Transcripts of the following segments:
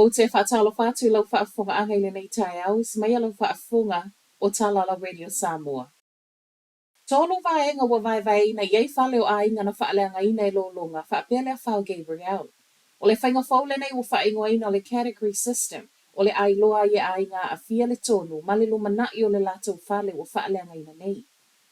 O te whaatalo whātu lau whaafunga angai le nei tai au, is mai lau whaafunga o Talala Radio Samoa. Tolo vaenga wa vai na iei whale o ainga na whaaleanga ina e lolonga, whaapele a whao Gabriel. O le whainga whaule nei o whaingo ina o le category system, o le ailoa i ainga a fia le tonu, ma le lumanai o le lato whale o whaaleanga ina nei.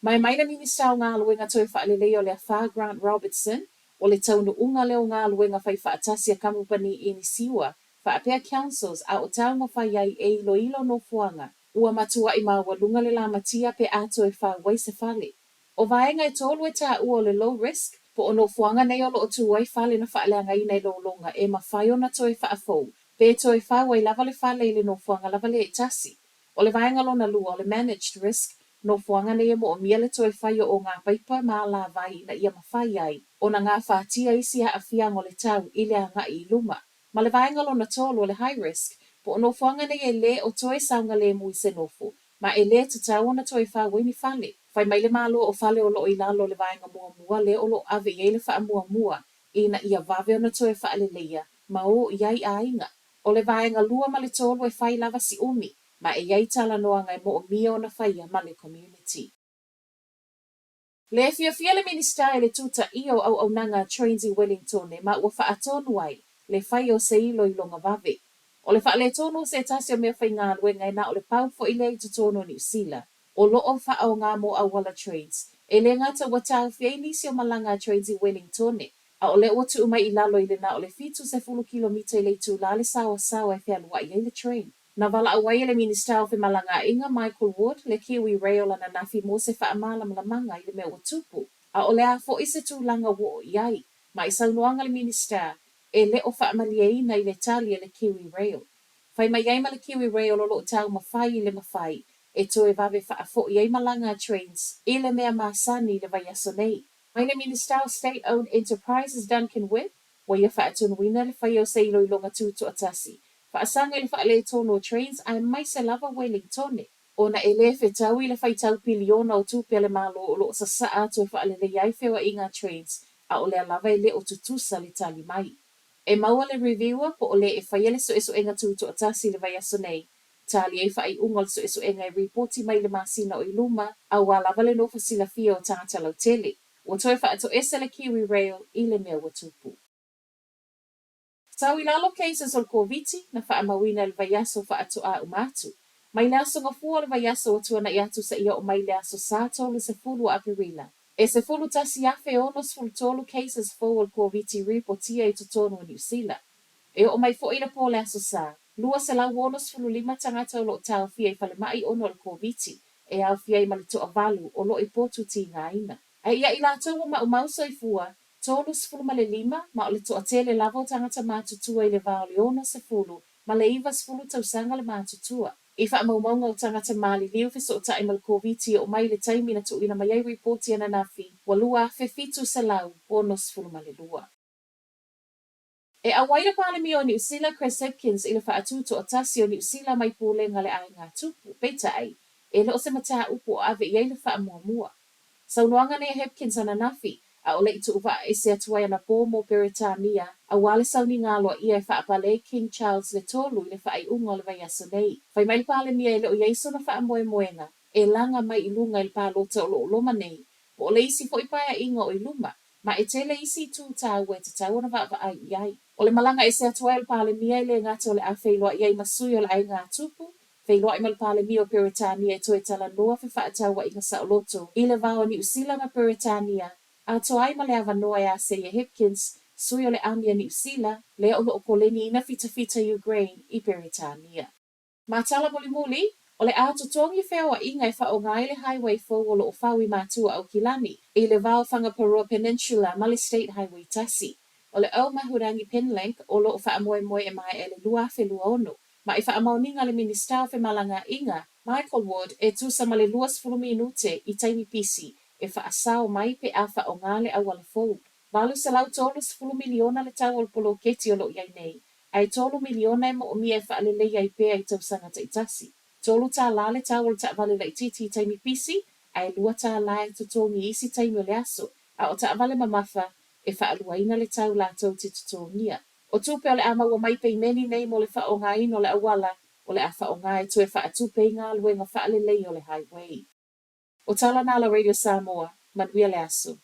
Mai na minista o ngā luenga toi whaalelei o le a Grant Robertson, o le taunu unga leo ngā luenga whai whaatasi a kamupani i ni siwa, whaapea councils a o taunga whai ai e ilo no fuanga, ua matua i maua lunga le la matia pe ato e wha waise whale. O vaenga e tolu e tā ua o le low risk, po o no fuanga nei o lo o tu wai whale na whaaleanga i nei lo longa e mawhai o na toi whaafou, pe toi wha wai lava le whale i le no fuanga lava le e tasi. O le vaenga lo na lua o le managed risk, no fuanga nei mo o mia le toi whai o ngā paipa mā la vai na ia mawhai ai, o na ngā whātia isi a whiang o le tau i le anga i luma. Ma le vaenga lo na tolu o le high risk, po no fuanga nei e le o toi saunga le mui se nofu, ma e le te tau na toi wha wai ni whale. Whai mai le malo o whale o lo i lalo le vaenga mua le o lo ave i le wha mua i na ia vave o na toi wha le leia, ma o iai a inga. O le vaenga lua ma le tolu e whai lava si umi, ma e iai tala noa ngai mo o mia o na whaia ma le community. Le fia le minista e le tuta i o au nanga Trainsy Wellington e ma ua wha atonu ai, le whai o se ilo i longa vave. O le wha le tono se tasi o mea whai ngā luenga e na o le pau fo i le tu tono New Zealand. O lo o wha au ngā mo au wala trains. E le ngata wa tau fia nisi o malanga Trainsy Wellington e. A o le o tu umai i lalo i le na o le fitu se fulu kilomita i le tu la le sawa e fia lua i le train. Na wala awai le minista o fe malanga inga Michael Wood le Kiwi Rail ana nafi mo se wha amala mlamanga i le mea o tupu. A o le a fo ise tu langa wo iai. Ma i saunoanga le minista e le o wha amalieina i le tali le Kiwi Rail. Whai mai ai ma le Kiwi Rail o lo tau mawhai i le mawhai. E to e vave wha afo i ai malanga trains i le mea masani le vai aso nei. Mai le minista o state-owned enterprises Duncan Webb, wa ia wha atunuina le whai o seilo i longa tūtu atasi. Whaasanga i le wha le tono trains ai mai se lava Wellington. Ona e le whetau i le whai tau piliona o tūpia le malo o lo sa saa to wha le iai whiwa i ngā trains a o le lava i le o tutusa le tali mai. E maua le reviewer po o le e whai ele so e so enga tūtu atasi le vai aso nei. Tali e whai ungol so e so enga e reporti mai le masina o iluma a wa lava le no fasila fia o tangata lau tele. O toi wha ato ese le Kiwi Rail i le mea watupu. Sau i lalo cases o COVID na wha amawina le vai aso wha ato a umatu. Mai le aso ngafua le vai aso o tuana i atu sa ia o mai le aso sa tolu se fulu a perila. E se fulu tasi afe onos fulu tolu cases fo o COVID reportia i tutono o New Zealand. E o mai fo ina po le aso sa. Lua se lau onos fulu lima tangata o lo tau fia i fale mai ono le COVID. E au fia i malito avalu o lo i potu ti ngā ina. Ai ia i la tau ma umauso i fua. Tolu se fulu male lima ma o le to atele lavo tangata mātutua i le vao le ono se fulu. Ma le iwa se fulu tau sanga le mātutua. I wha maumaunga o tangata mali liu fiso o tae mal COVID o mai le taimi na tu ina mai ai reporti ana nafi. Wa lua fe fitu se lau ono se fulu male lua. E a waira pāle mi o New Zealand Chris Hipkins i le wha atuto o tasi o New Zealand mai pūle ngale ai ngā tupu. Peita ai, e le o se mataa upo o ave i ei le wha mua. Saunoanga ne Hipkins ana nafi, a o le itu uwa e se atuai ana pō mo Peritania, a wale sauni ngalo ia e wha apale King Charles le tolu i le wha ai ungo le vai aso nei. Whai mai pāle mi e le o ieiso na wha moenga, e langa mai i lunga i pālota o lo loma nei, po o le isi fo i paia inga o i luma, ma e tele isi tū tau e te tau na wa ai iai. O le malanga e se atuai le pāle mi e le ngata o le a whailoa iai masui o le ai ngā tupu, whailoa i mal pāle mi o Peritania e toe tala noa whi wha atau wa inga sa o loto, i le vao New Zealand a Peritania, a to ai ma le ava noa e a se e Hipkins, sui o le amia New Zealand, le o lo koleni ina fita Ukraine i Peritania. Ma tala muli, o le ato tongi whewa inga e wha o ngai le highway fo o lo o whawi mātua au Kilani, i le vao Whangaparua Peninsula ma le State Highway tasi. O le au mahurangi Penlink o lo o wha moe e mai e le lua whelua ono, ma i wha mauninga le minister fe malanga inga, Michael Wood e tusa ma le luas fulu minute i taimi pisi, e wha asao mai pe a wha o ngale au ala fou. Valu se lau tolu fulu miliona le tau o polo keti o lo iai nei, ai tolu miliona e mo o mia e wha le leia i pea i tau sangata i tasi. Tolu tā la le tau o le ta vale la i titi i taimi pisi, ai lua tā la e tutongi isi taimi o le aso, a o ta vale mamafa, e wha aluaina le tau la tau te tutongia. O tupe o le a maua mai pei meni nei mo le whaongaina o le awala o le a whaongai tue whaatupe ngā luenga whaalelei o le highway. O tala nā la Radio Samoa, manuia le aso.